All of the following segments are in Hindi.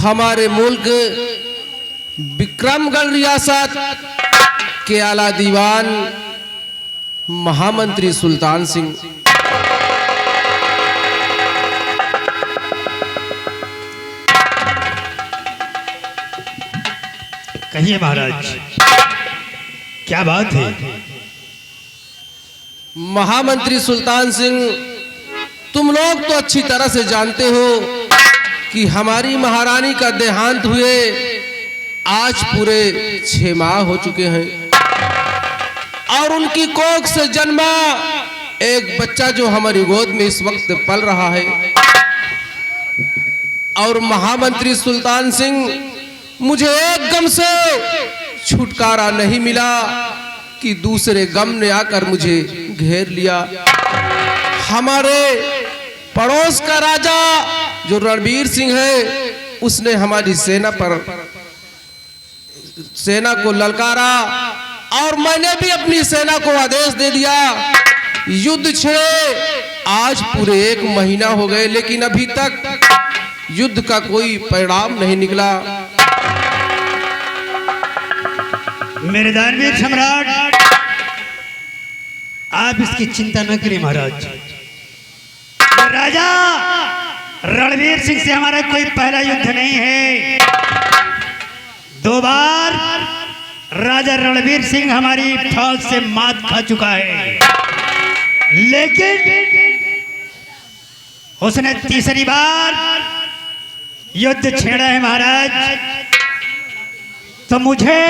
हमारे मुल्क विक्रमगढ़ रियासत के आला दीवान महामंत्री सुल्तान सिंह। कहिए महाराज, क्या बात है? महामंत्री सुल्तान सिंह, तुम लोग तो अच्छी तरह से जानते हो कि हमारी महारानी का देहांत हुए आज पूरे 6 माह हो चुके हैं और उनकी कोख से जन्मा एक बच्चा जो हमारी गोद में इस वक्त पल रहा है। और महामंत्री सुल्तान सिंह, मुझे एक गम से छुटकारा नहीं मिला कि दूसरे गम ने आकर मुझे घेर लिया। हमारे पड़ोस का राजा जो रणबीर सिंह है, उसने हमारी सेना को ललकारा और मैंने भी अपनी सेना को आदेश दे दिया युद्ध छेड़े। आज पूरे 1 महीना हो गए लेकिन अभी तक युद्ध का कोई परिणाम नहीं निकला। मेरे दानवीर सम्राट, आप इसकी चिंता न करिए महाराज। राजा रणबीर सिंह से हमारा कोई पहला युद्ध नहीं है। 2 बार राजा रणबीर सिंह हमारी फौज से मात खा चुका है, लेकिन उसने तीसरी बार युद्ध छेड़ा है महाराज। तो मुझे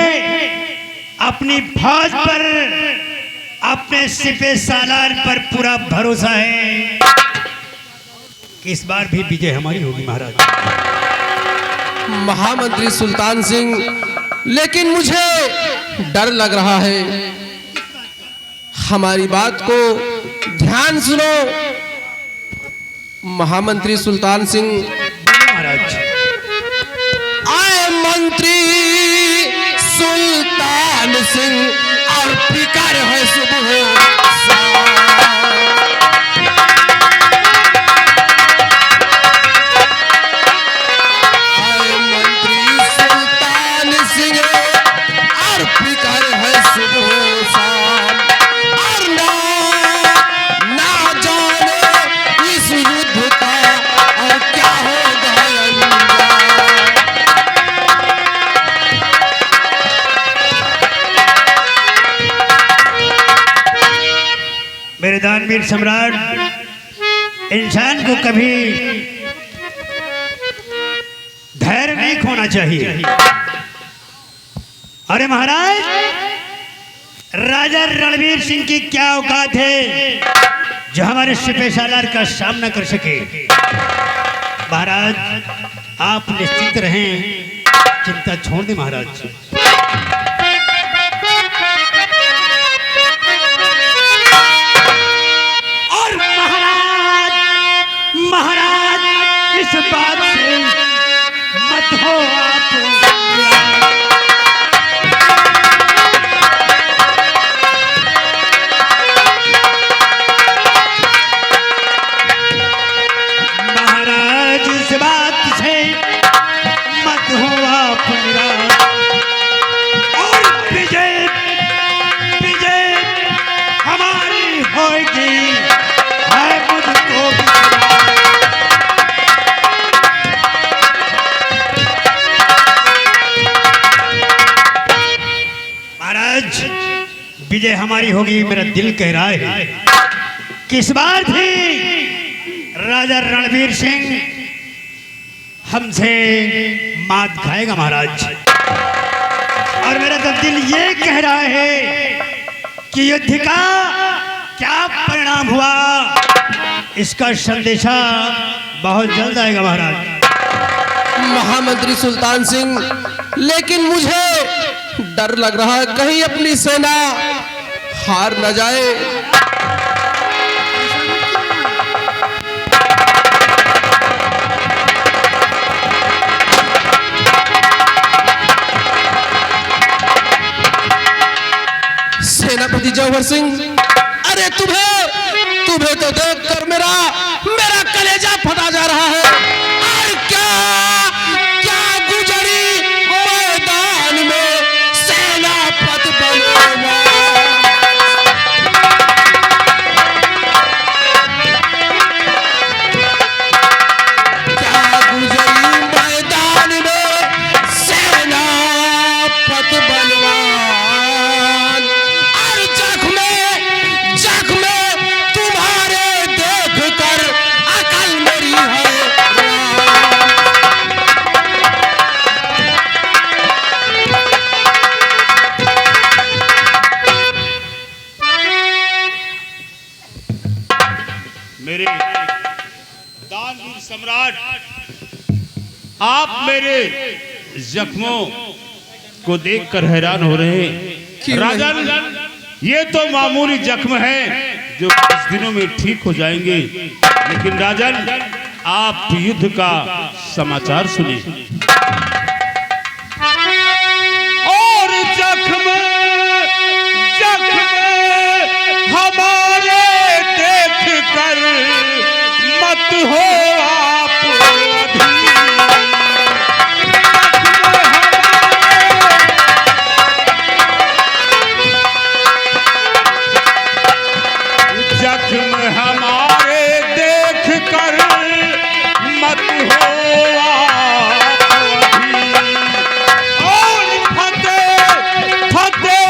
अपनी फौज पर, अपने सिपह सालार पर पूरा भरोसा है कि इस बार भी विजय हमारी होगी महाराज। महामंत्री सुल्तान सिंह, लेकिन मुझे डर लग रहा है। हमारी बात को ध्यान सुनो महामंत्री सुल्तान सिंह। महाराज, आए मंत्री सुल्तान सिंह और फिकर है सुबह मेरे दानवीर सम्राट, इंसान को कभी धैर्य नहीं खोना चाहिए। अरे महाराज, राजा रणबीर सिंह की क्या औकात है जो हमारे सिपह सालार का सामना कर सके। महाराज, आप निश्चिंत रहें, चिंता छोड़ दें महाराज। महाराज, इस बात से मत हो आप। महाराज, इस बात से मत हो आप निराश। और विजय हमारी होगी, है मुझको विजय हमारी होगी। मेरा दिल कह रहा है कि इस बार भी राजा रणबीर सिंह हमसे मात खाएगा महाराज। और मेरा तो दिल ये कह रहा है कि युद्ध का क्या परिणाम हुआ, इसका संदेशा बहुत जल्द आएगा महाराज। महामंत्री सुल्तान सिंह, लेकिन मुझे डर लग रहा है कहीं अपनी सेना हार न जाए। सेनापति जौहर सिंह, अरे तुम्हें तो देखकर मेरा कलेजा फटा जा रहा है। क्या सम्राट, आप मेरे जख्मों को देखकर हैरान हो रहे हैं। राजन, ये तो मामूली जख्म है जो कुछ दिनों में ठीक हो जाएंगे, लेकिन राजन आप युद्ध का समाचार सुने। और जख्म जख्म हमारे देख कर मत हो आप जख्म हमारे देख कर मत हो आप अभी। और फतेह फतेह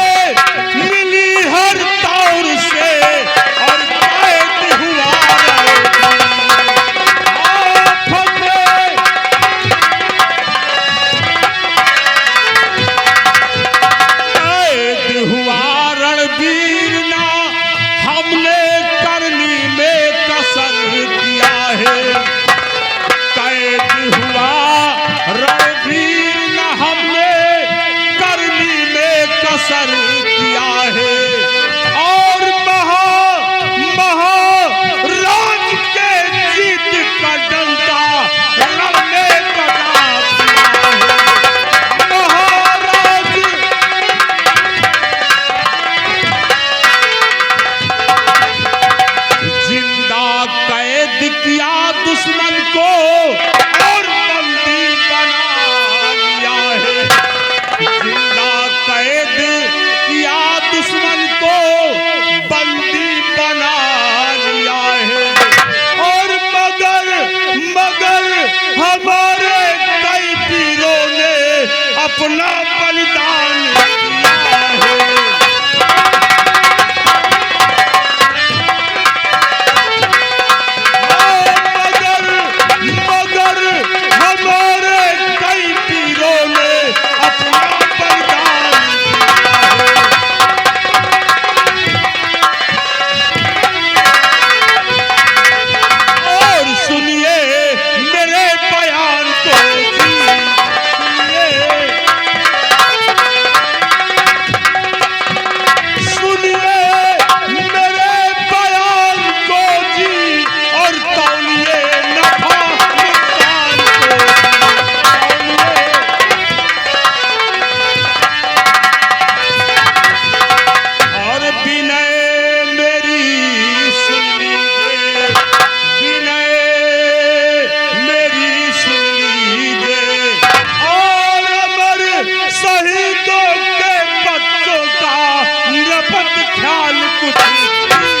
मिली हर तौर से और कैद हुआ कैद हुआ रणवीर ना हमने करनी में कसर किया है। कैद हुआ रणवीर न हमने करनी में कसर किया है। और महाराज के जीत का डंडा लड़ने का दिया है। महाराज जिंदा कैद किया दुश्मन को और बंदी बना लिया है। जिंदा कैद किया दुश्मन को बंदी बना लिया है। और मगर हमारे कई वीरों ने अपना बलिदान दिया है। मगर हमारे कई वीरों ने अपना बलिदान दिया है। और सुनिए मेरे बयान को जी, सुनिए मेरे बयान को जी, और तौलिए नफा नुकसान को तौलिए। और विनय मेरी सुन लीजिए, विनय मेरी सुन लीजिए। और अमर शहीदों के बच्चों का निरपत ख्याल कुछ कीजिए।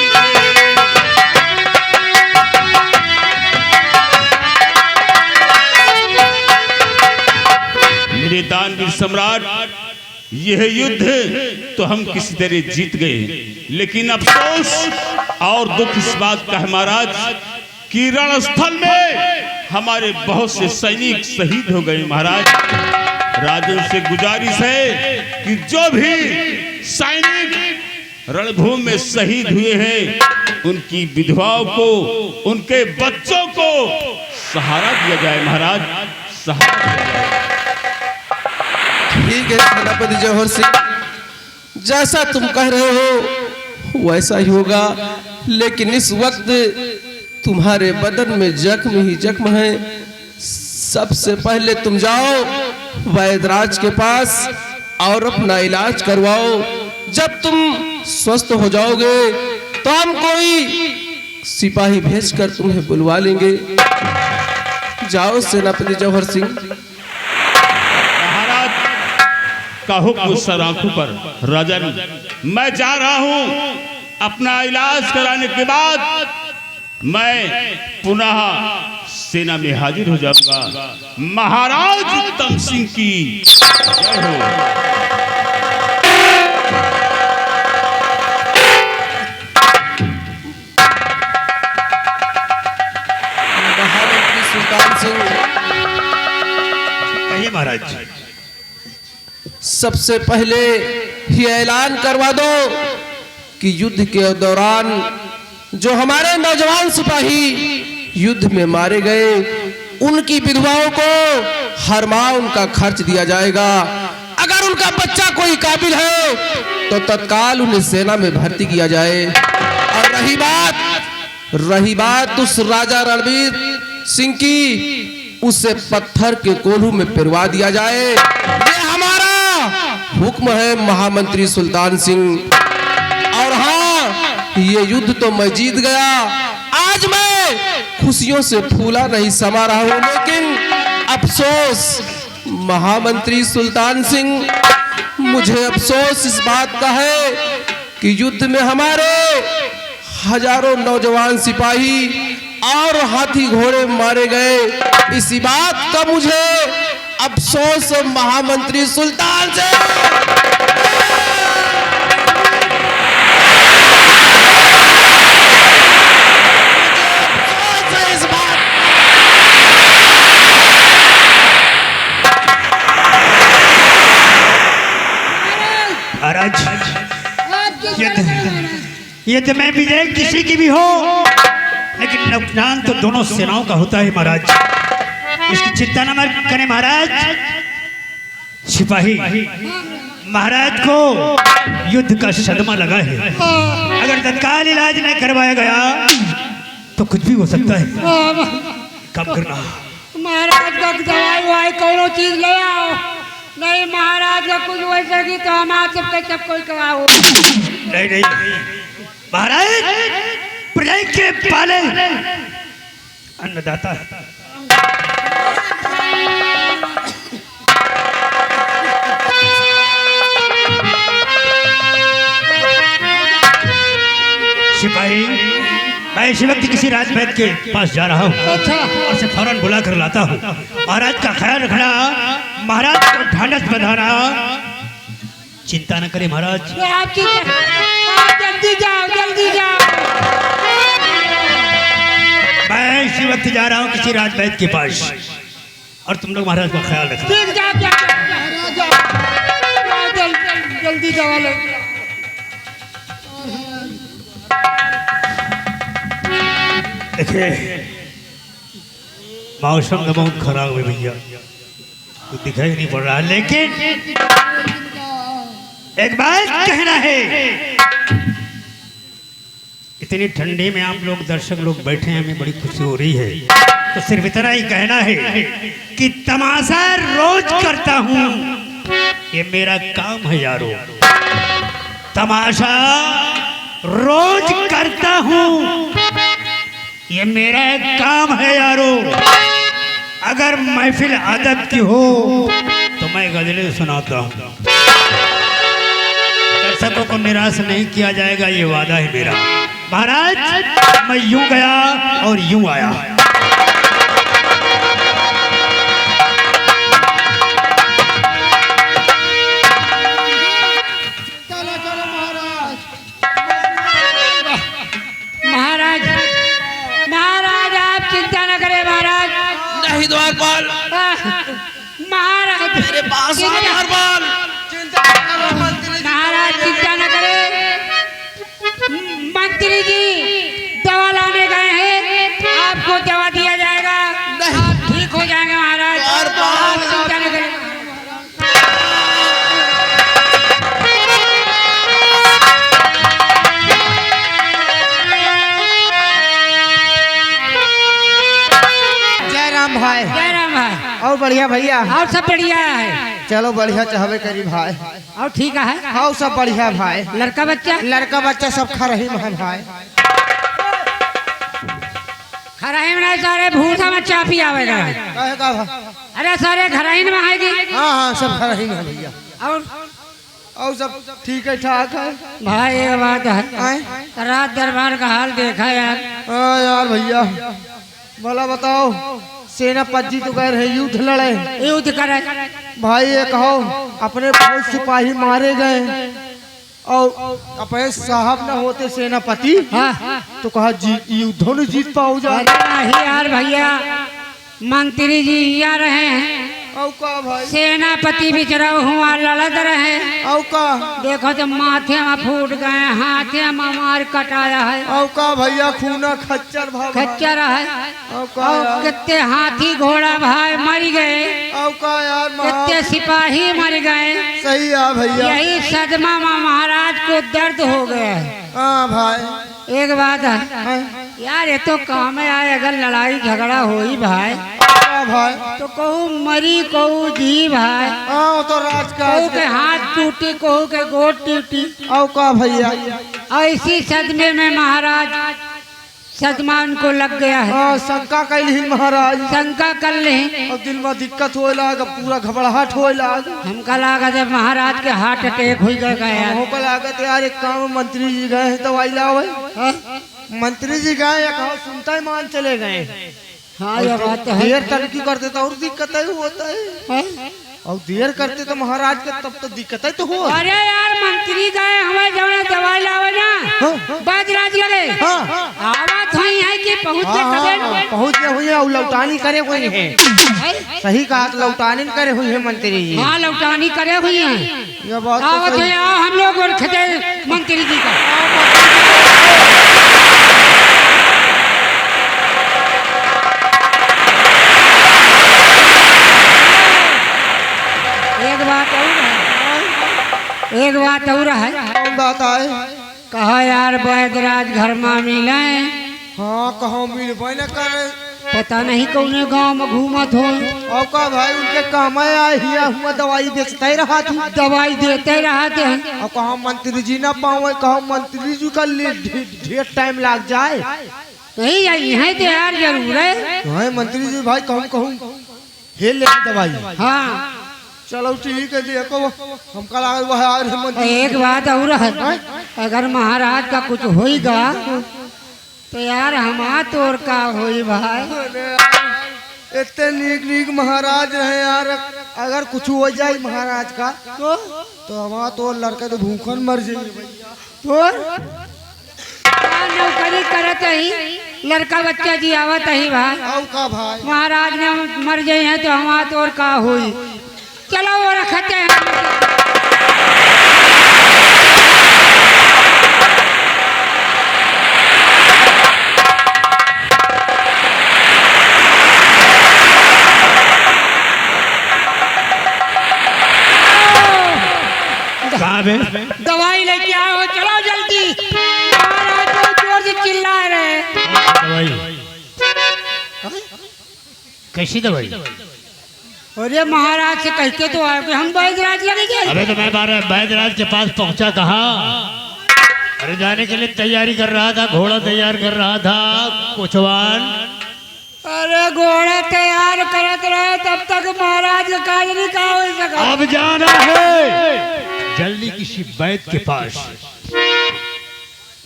मेरे दानवीर सम्राट, यह युद्ध तो हम किसी तरह जीत गए, लेकिन अफसोस और दुख इस बात का है महाराज कि रणस्थल में हमारे बहुत से सैनिक शहीद हो गए। महाराज राजन से गुजारिश है कि जो भी सैनिक रणभूमि में शहीद हुए हैं उनकी विधवाओं को, उनके बच्चों को सहारा दिया जाए। महाराज सहारा दिया जाए। ठीक है सेनापति जौहर सिंह, जैसा तुम कह रहे हो वैसा ही होगा, लेकिन इस वक्त तुम्हारे बदन में जख्म ही जख्म है। सबसे पहले तुम जाओ वैद्यराज के पास और अपना इलाज करवाओ। जब तुम स्वस्थ हो जाओगे तो हम कोई सिपाही भेजकर तुम्हें बुलवा लेंगे। जाओ सेनापति जौहर सिंह। का हुक्म सर आंखों पर। राजन, मैं जा रहा हूं, अपना इलाज कराने के बाद मैं पुनः सेना में हाजिर हो जाऊंगा। महाराज उत्तम सिंह की जय हो। महाराज सुल्तान सिंह, कहिए महाराज। सबसे पहले ये ऐलान करवा दो कि युद्ध के दौरान जो हमारे नौजवान सिपाही युद्ध में मारे गए उनकी विधवाओं को हर माह उनका खर्च दिया जाएगा। अगर उनका बच्चा कोई काबिल है तो तत्काल उन्हें सेना में भर्ती किया जाए। और रही बात उस राजा रणवीर सिंह की, उसे पत्थर के कोल्हू में पिरवा दिया जाए। ये हमारा हुक्म है महामंत्री सुल्तान सिंह। और हाँ, ये युद्ध तो मैं जीत गया। आज मैं खुशियों से फूला नहीं समा रहा हूं, लेकिन अफसोस महामंत्री सुल्तान सिंह, मुझे अफसोस इस बात का है कि युद्ध में हमारे हजारों नौजवान सिपाही और हाथी घोड़े मारे गए। इसी बात का मुझे अफसोस महामंत्री सुल्तान से। यदि मैं विजय किसी की भी हो, लेकिन नुकसान तो दोनों सेनाओं का होता है महाराज। इसकी चिंता न करें महाराज। सिपाही महाराज को युद्ध का सदमा लगा है। अगर तत्काल इलाज नहीं करवाया गया तो कुछ भी हो सकता है। कब करना महाराज का दवाई वाई कोनो चीज ले आओ। नहीं महाराज का कुछ हो सकी तो हम आप सबके सब कोई कराओ। नहीं महाराज, प्रजा के पाले अन्नदाता है। सिपाही, मैं इसी वक्त किसी राजमहल के पास जा रहा हूँ और उसे फौरन बुला कर लाता हूँ। महाराज का ख्याल रखना, महाराज को ढांढस बंधाना। चिंता न करें महाराज। आप जल्दी जाओ, जल्दी जाओ। मैं इसी वक्त जा रहा हूँ किसी राजमहल के पास, और तुम लोग महाराज का ख्याल रखना। ठीक, जल्दी दवा लो। देखिए, मौसम तो बहुत खराब है भैया, कुछ दिखाई नहीं पड़ रहा। लेकिन एक बात कहना है, इतनी ठंडी में आप लोग दर्शक लोग बैठे हैं, हमें बड़ी खुशी हो रही है। तो सिर्फ इतना ही कहना है कि तमाशा रोज करता हूँ, ये मेरा काम है यारो। तमाशा रोज करता हूँ, ये मेरा एक काम है यारो। अगर महफिल अदब की हो तो मैं गजलें सुनाता हूँ। दर्शकों को निराश नहीं किया जाएगा, ये वादा है मेरा। महाराज, मैं यूं गया और यूं आया। महाराज आप चिंता न करें महाराज। नहीं द्वारपाल, महाराज मेरे पास आ द्वारपाल। महाराज चिंता न करें, मंत्री जी दवा लाने गए हैं, आपको दवा दिया जाएगा, आप ठीक हो जाएंगे महाराज। आप चिंता न करें। जय राम भाई। जय राम भाई। और बढ़िया भैया। और सब बढ़िया है। चलो बढ़िया चाहबे करी भाई। और ठीक है। हाँ सब बढ़िया भाई। लड़का बच्चा सब खा रही है भाई। खराइन में सारे भूसा में चा पी आवेगा। कहेगा भाई। अरे सारे खराइन में आएगी। हाँ सब खा रही है भैया। और सब ठीक है ठाक है भाई। ये बात है, रात दरबार का हाल देखा यार। हाँ यार भैया, भला बताओ, सेनापति तो कह रहे युद्ध लड़े, युद्ध करे भाई। ये कहो अपने बहुत सिपाही मारे गए और अपने साहब न होते सेनापति, तो कहा युद्धों ने जीत पाओ जा। नहीं यार भैया, मंत्री जी आ रहे हैं औ का भाई सेनापति बिचरा हुआ लड़त रहे। औ का देखो तो माथे में फूट गए, हाथे में मार कटाया है। औ का भैया खूना खच्चर भाई खच्चर है। औ का और यार कितने हाथी घोड़ा भाई मर गए, औ का यार कितने सिपाही मर गए। सही है भैया। यही सदमा में महाराज को दर्द हो गया है। हाँ भाई एक बात है यार, ये तो काम है आए, अगर लड़ाई झगड़ा होई भाई हाँ भाई तो कहू मरी कहू जी भाई, हाँ वो तो राजकाज कहू के हाथ टूटी कहू के गोड़ टूटी। औ का भैया ऐसी सदमे में महाराज सदमा उनको लग गया है। हाँ शंका कैली महाराज शंका कर ले, और दिल में दिक्कत होए लाग, पूरा घबराहट होए लाग। हमका लागत है महाराज के हार्ट अटैक हो गया। हमको लागत यार एक काम मंत्री जी गए हैं दवाई लावे। मंत्री जी गए या कहो सुनता ही मान चले गए। हाँ ये बात तो है। देर तरक्की करते तो और दिक्कत है होता है, और देर करते तो महाराज के तब तो दिक्कत है तो हो। अरे यार मंत्री गए हमें जब दवाई लावे ना बाजराज लगे आवाज हुई है कि पहुंच के पहुँच गए हुई है और लौटानी करे हुई है। सही कहा, लौटानी करे हुई है मंत्री जी। हाँ लौटानी करे हुई है। ये बात तो आवत सही। है, आओ हम लोग और खते मंत्री जी का। एक बात और है। कौन बात है? कहा यार बैदराज घर में मिले। हाँ कहो मिलबे न करे। पता नहीं कौने गांव में घूमत हो। और का भाई उनके काम आए हिया हुआ दवाई बेचते ही रहा थी, दवाई देते रहते हैं। और कहा मंत्री जी ना पावे, कहा मंत्री जी का ढेर टाइम लग जाए। नहीं यही तो यार जरूर है। हाँ मंत्री जी भाई कहूँ हे ले दवाई। हाँ चलो ठीक है देखो हमका लगा वह आ रहे मंत्री। एक बात और है, अगर महाराज का कुछ होएगा तो यार हमारा तोर का होई भाई। इतने नीक नीक महाराज रहे यार, अगर कुछ हो जाए महाराज का तो हमारा तो लड़का तो भूखन मर जाएगी भैया। नौकरी करत ही लड़का बच्चा जी आवत ही भाई। औ का भाई महाराज ने मर जाए हैं तो हमारा तोर का हुई। चलो वो रखते हैं। दवाई लेके आओ, चलो जल्दी। महाराज तो जोर से चिल्ला रहे। दवाई कैसी दवाई? अरे महाराज से कह के तो आए कि हम बैदराज लगेंगे। अबे तो मैं बैदराज के पास पहुंचा कहा, अरे जाने के लिए तैयारी कर रहा था, घोड़ा तैयार कर रहा था कोचवान। अरे घोड़ा तैयार करत रहे तब तक महाराज का काज नहीं कहा हो सका। अब जाना है जल्दी किसी वैद्य के पास,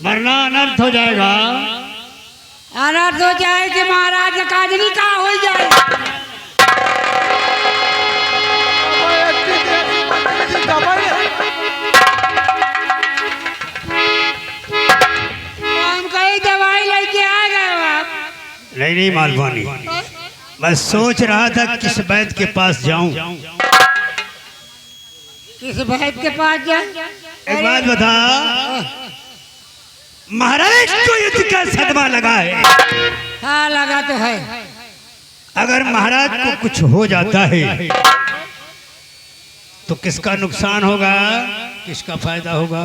वरना अनर्थ हो जाएगा। अनर्थ हो जाए कि महाराज का काज नहीं कहा हो जाए। हम कहीं दवाई लेके आ गए आप। नहीं मालवानी, मैं सोच रहा था किस वैद्य के पास जाऊं। किस वैद्य के पास जाए? एक बात बता, महाराज को युद्ध का सदमा लगा है। हाँ लगा तो है। अगर महाराज को कुछ हो जाता है तो किसका नुकसान होगा, किसका फायदा होगा?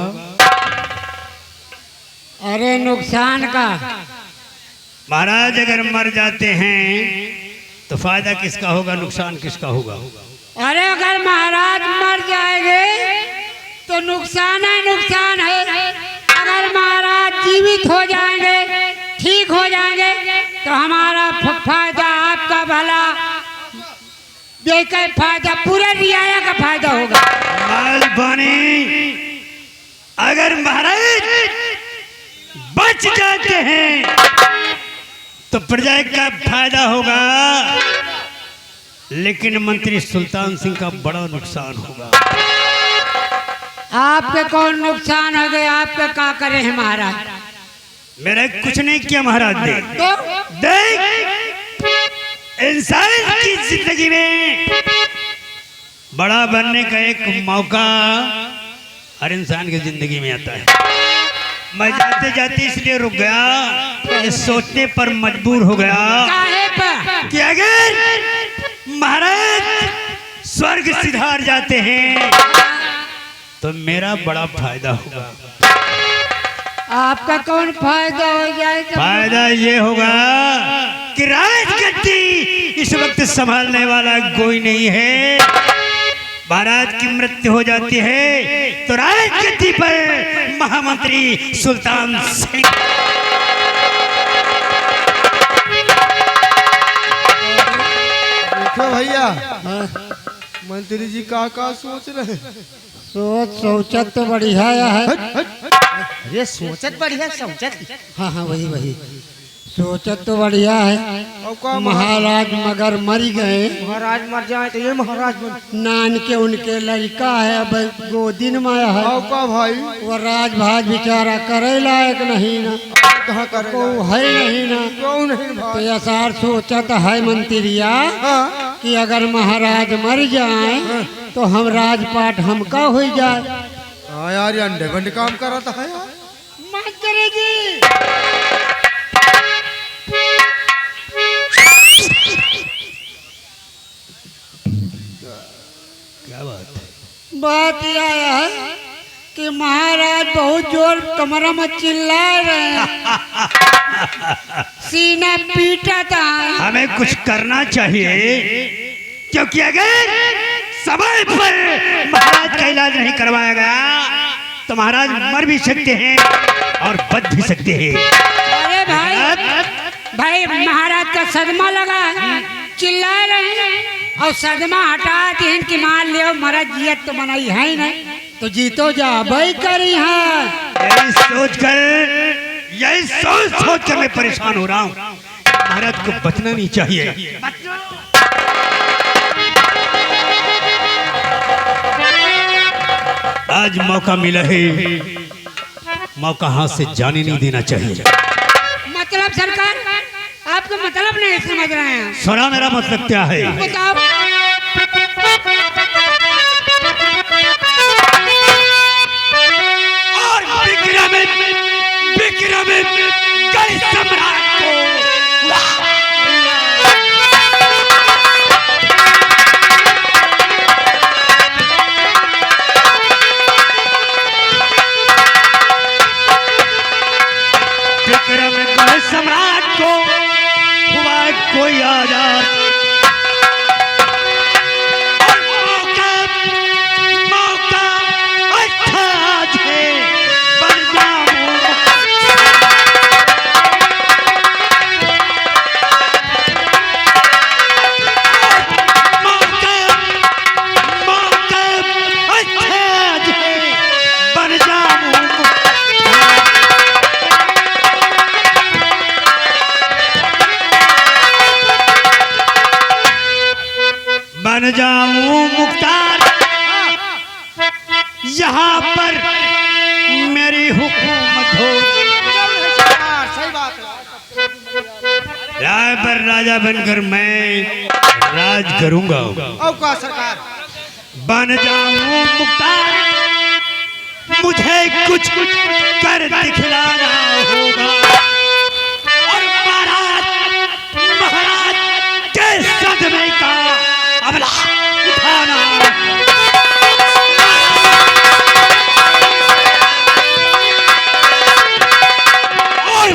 अरे नुकसान का। महाराज अगर मर जाते हैं तो फायदा किसका होगा, नुकसान किसका होगा? अरे अगर महाराज मर जाएंगे तो नुकसान है। अगर महाराज जीवित हो जाएंगे, ठीक हो जाएंगे तो हमारा फायदा, आपका भला, देखकर फायदा, पूरे रियाया का फायदा होगा। मालवानी, अगर महाराज बच जाते हैं तो प्रजा का फायदा होगा, लेकिन मंत्री सुल्तान सिंह का बड़ा नुकसान होगा। आपके कौन नुकसान हो गए? आपके क्या करे हैं महाराज? मेरा कुछ नहीं किया महाराज। देख इंसान की जिंदगी में बड़ा बनने का एक मौका हर इंसान की जिंदगी में आता है। मैं जाते जाते इसलिए रुक गया, ये सोचने पर मजबूर हो गया काहे पर? कि अगर महाराज स्वर्ग सिधार जाते हैं तो मेरा बड़ा फायदा होगा। आपका कौन फायदा हो जाए? फायदा ये होगा कि राजगद्दी इस वक्त संभालने वाला कोई नहीं है। महाराज की मृत्यु हो जाती है तो राजगद्दी पर महामंत्री सुल्तान सिंह। देखो भैया, मंत्री जी का सोच रहे हैं? सोचत तो बढ़िया है। अरे सोचत बढ़िया सोचत। हाँ हाँ वही वही सोचत तो बढ़िया है। महाराज मगर मर गए, महाराज मर जाए तो ये महाराज बन। नान के उनके लड़का है, अब गोदी में है। का भाई वो राजभाज बेचारा करे लायक नहीं ना, कहाँ करे वो है नहीं ना। क्यों नहीं तो भाई? यसार सोचत है मंत्रिया हाँ कि अगर महाराज मर जाए तो हम राजपाट हमका हो जाए। हाँ यार, ये अंडे बंड काम करता है यार। मंत्री जी क्या बात है? बात यह है कि महाराज बहुत जोर कमरा में चिल्ला रहे हैं, सीना पीटा था। हमें कुछ करना चाहिए, क्योंकि अगर समय पर महाराज का इलाज नहीं करवाया गया तो महाराज मर भी सकते हैं और बच भी सकते हैं। अरे भाई महाराज का सदमा लगा है, चिल्ला रहे हैं और सदमा हटाते हैं कि मान लियो महाराज जियत तो बनाई है ही नहीं, तो जीतो जा भाई करी है। यही सोच कर मैं परेशान हो रहा हूँ। महाराज को बचना नहीं चाहिए। आज मौका मिला है, मौका हाथ से जाने नहीं देना चाहिए। मतलब सरकार आपको मतलब नहीं समझ रहे हैं? सुना मेरा मतलब क्या है? बताओ। और विक्रम कई सम्राट को सम्राट को हुआ कोई आजाद, और मौका अच्छा आज है, बन जाऊं। मौका अच्छा आज है, बन जाऊं। बन जाऊं मुख्तार, यहाँ पर मेरी हुकूमत हो। सही बात है। राय पर राजा बनकर मैं राज करूंगा। अब का सरकार बन जाऊं मुख्तार, मुझे कुछ कर दिखलाना होगा, और महाराज के सदमे का अबला उठाना। और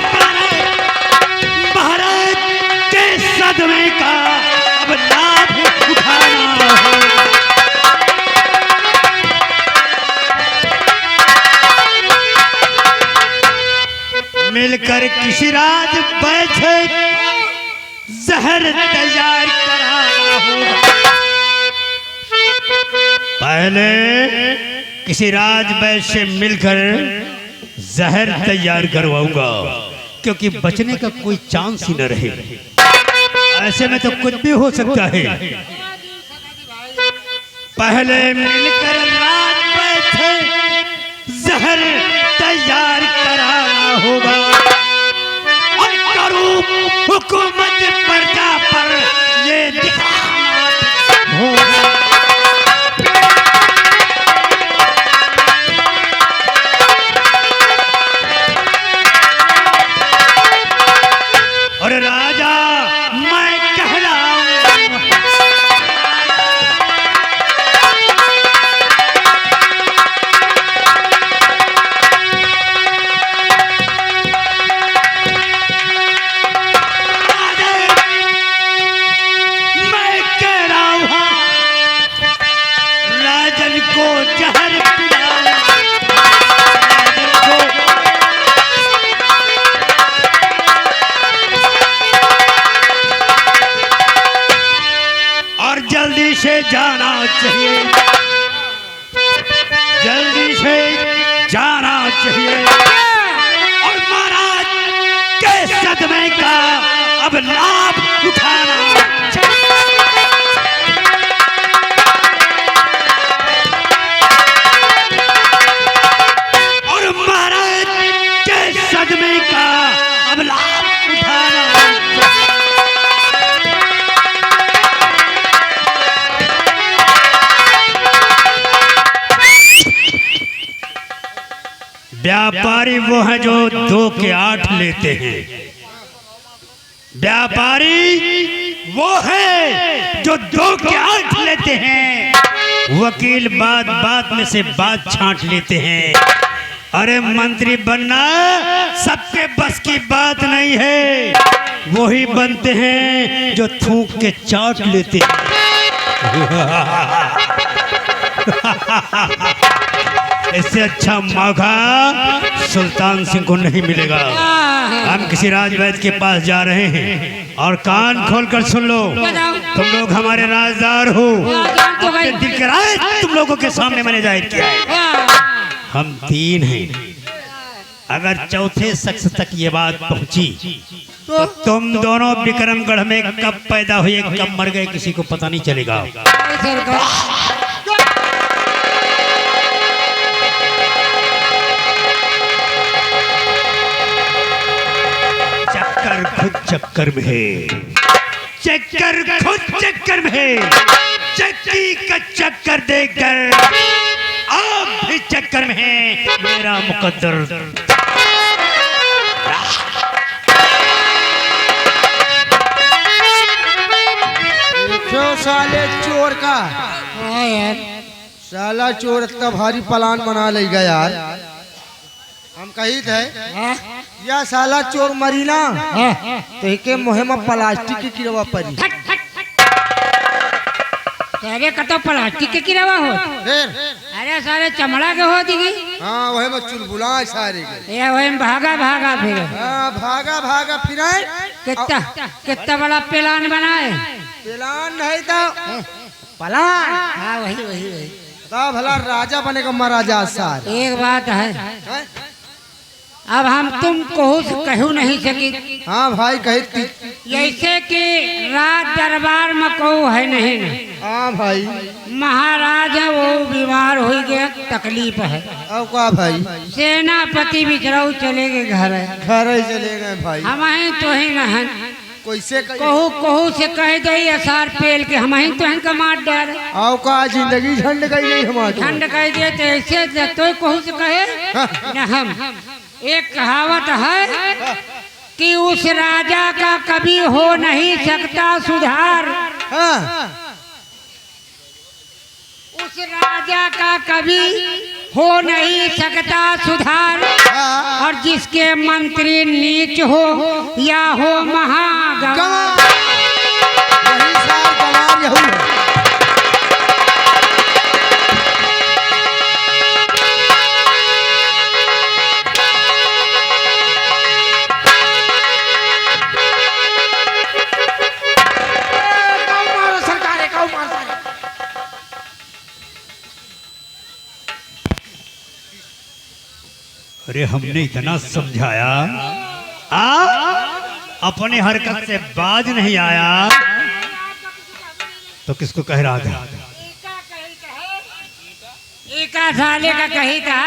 महाराज के सदमे का अब लाभ उठाना है। मिलकर किसी राज बैठे जहर तैयार कराना होगा। पहले किसी राजवैश्य से मिलकर जहर तैयार करवाऊंगा, क्योंकि बचने का कोई चांस ही न रहे। ऐसे में तो कुछ भी हो सकता है। पहले मिलकर राजवैश्य जहर तैयार कराना होगा, और करूं हुकूमत प्रजा पर ये दिखाना होगा। को जहर पिलाया और जल्दी से जाना चाहिए, जल्दी से जाना चाहिए और महाराज के सदमे का अब लाभ उठाना और महाराज के सदमे का अब लाभ उठाना। व्यापारी वो है जो 2 के 8 लेते हैं, व्यापारी वो है जो 2 के 8 लेते हैं, वकील बात बात में से बात छांट लेते हैं। अरे मंत्री बनना सबके बस की बात नहीं है, वही बनते हैं जो थूक के चाट लेते हैं। इससे अच्छा मौका सुल्तान सिंह को नहीं मिलेगा। हम किसी राजवैद्य के पास जा रहे हैं और कान खोलकर सुन लो, तुम लोग हमारे राजदार हो, अपने दिल के राज तुम लोगों के सामने मैंने जाहिर किया है। हम 3 हैं, अगर चौथे शख्स तक ये बात पहुंची तो तुम दोनों विक्रमगढ़ में कब पैदा हुए कब मर गए किसी को पता नहीं चलेगा। चक्कर खुद चक्कर में है, चक्कर खुद चक्कर में है, चक्की का चक्कर देकर आप भी चक्कर में है मेरा मुकद्दर। देखो साले चोर का, साला चोर इतना भारी प्लान बना लेगा यार। हम कही थे या साला चोर मरी ना तो के मुहिम प्लास्टिक की किरवा परी तेरे का तो प्लास्टिक के किरवा हो, फिर अरे सारे चमड़ा के हो दिगी। हाँ वही में चुलबुला सारे के, ये वही में भागा भागा फिर हाँ भागा भागा फिर कितना कितना बड़ा प्लान बनाए। प्लान नहीं था प्लान, हाँ वही वही वही। ता भला राजा बनेगा महाराजा सार। एक बात है, अब हम तुम कहू नहीं सकी। हाँ भाई कहती, जैसे कि राज दरबार में कहू है नहीं ना। हाँ भाई महाराज है वो बीमार हो गया, तकलीफ है। अब का भाई सेनापति बिचराऊ चले गए घर है, घर ही चले गए भाई। हम तो ही न है, कैसे कहू कहू से कह दे असार पेल के हम तो इनका मार डाले। आओ का जिंदगी झंड गई नहीं हमारी, ठंड कह दे तो ऐसे तो कहू से कहे न। हम एक कहावत है कि उस राजा का कभी हो नहीं सकता सुधार, हाँ उस राजा का कभी हो नहीं सकता सुधार, हाँ। और जिसके मंत्री नीच हो या हो महागवार। वही सार गंवार यहू है। अरे हमने इतना समझाया, अपने हरकत से बाज नहीं आया तो किसको कह रहा था? एका साले का कही था,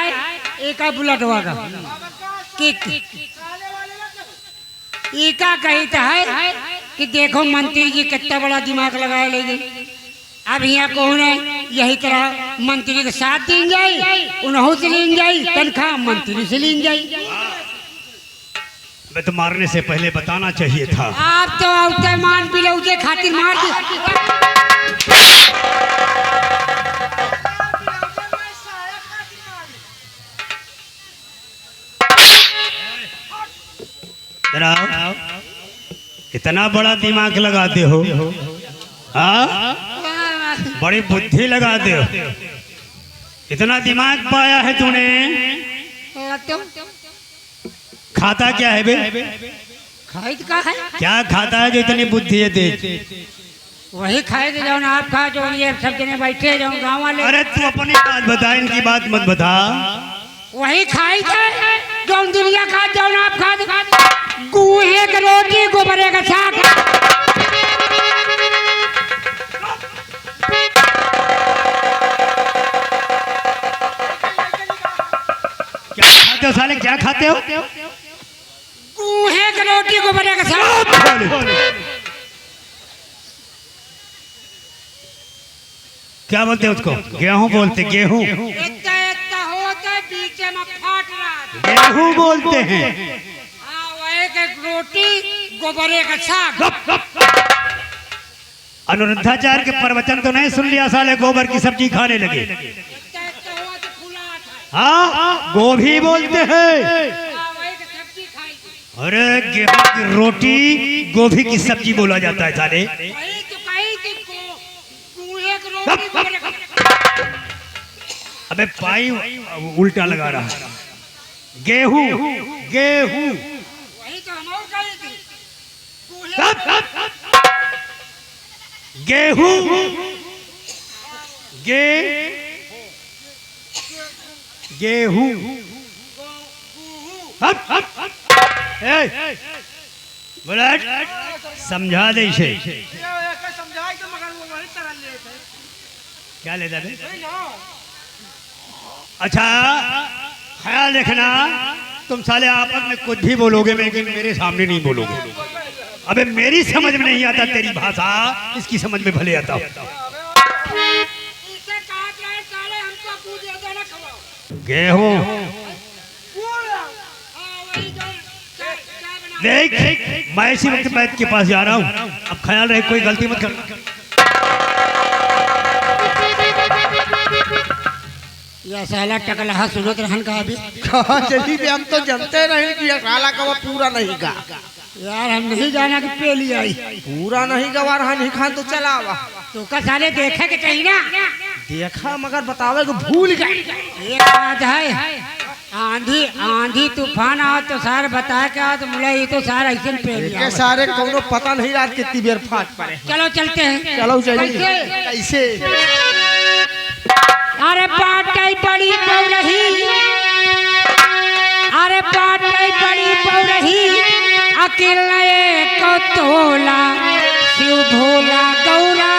एका बुलटवा का एका कही था कि देखो मंत्री जी कितना बड़ा दिमाग लगाए लेंगे। अब यहाँ कौन है यही तरह मंत्री के साथ दिन जाई, उन्हों से लीन जाई, तनख्वाह मंत्री से लीन जाई। मैं तो मारने से पहले बताना चाहिए था। आप तो औते मान पिलौजे खातिर मार दी। इतना बड़ा दिमाग लगाते हो, हाँ? बड़ी बुद्धि लगाते हो। इतना दिमाग पाया है तूने, तो खाता क्या है बे? खाई का है, क्या खाता है जो इतनी बुद्धि है तेज? वही खाए थे जो आप खा, जो ये सब जने बैठे जो गाँव वाले। अरे तू अपनी बात बता, इनकी बात मत बता। वही खाई थे जो दुनिया खा, जो आप खा, गुहे की रोटी, गोबरे का साग। क्या खाते हो साले, क्या खाते हो? गुहे की रोटी, गोबरे का साग। क्या बोलते हैं उसको? गेहूं बोलते, गेहूं। इतना इतना होता है, बीच में फाट रहा। गेहूं बोलते हैं। हाँ, वही के रोटी, गोबरे का साग। अनुरुद्धाचार्य के प्रवचन तो नहीं सुन लिया साले, गोबर की सब्जी खाने लगे। इतना इतना हुआ तो फुला था। हाँ, गोभी बोलते हैं। हाँ, वही की सब्जी खाई। अरे गेहूं की रोटी, गोभी की सब्जी बोला जाता है साले। वही तो कही थी, गुहे की रोटी, गोबरे का साग। अबे पाई उल्टा लगा रहा है। गेहूं, गेहूं। वही तो हम और कही थी, गुहे गेहूं, गेहूं। बुलेट समझा दे इसे। क्या लेता है? अच्छा, ख्याल रखना, तुम साले आपस में कुछ भी बोलोगे लेकिन मेरे सामने नहीं बोलोगे। अबे मेरी समझ में नहीं आता तेरी भाषा, इसकी समझ में भले आता। इसे काट रहे साले, हमको पूछ देना खवाओ। गेहूं वही जो क्या बना। देख, मैं इसी वक्त बैठ के पास जा रहा हूँ। अब ख्याल रहे कोई गलती मत कर। यह साला टकला सुनत रहन का अभी। कहाँ चली भी, हम तो जानते नहीं कि ये काला कवा पूरा नहीं गा। यार हम नहीं जाना कि पेली आई। पूरा नहीं गवा रहा, नहीं खान तो चलावा। तो का साले देखे के चाहिए ना। देखा मगर बतावे को भूल गए। एक बात है, आंधी आंधी तूफान आओ तो सारे बता के आओ तो मुला, ये तो सारा ऐसे पेली के सारे कोनो पता नहीं रात कितनी देर फाट पड़े। चलो चलते हैं। चलो चलिए। कैसे? कैसे? अरे पाटाई बड़ी पौरही, अरे पाटाई बड़ी पौरही, अकेला को तोला, शिव भोला गौरा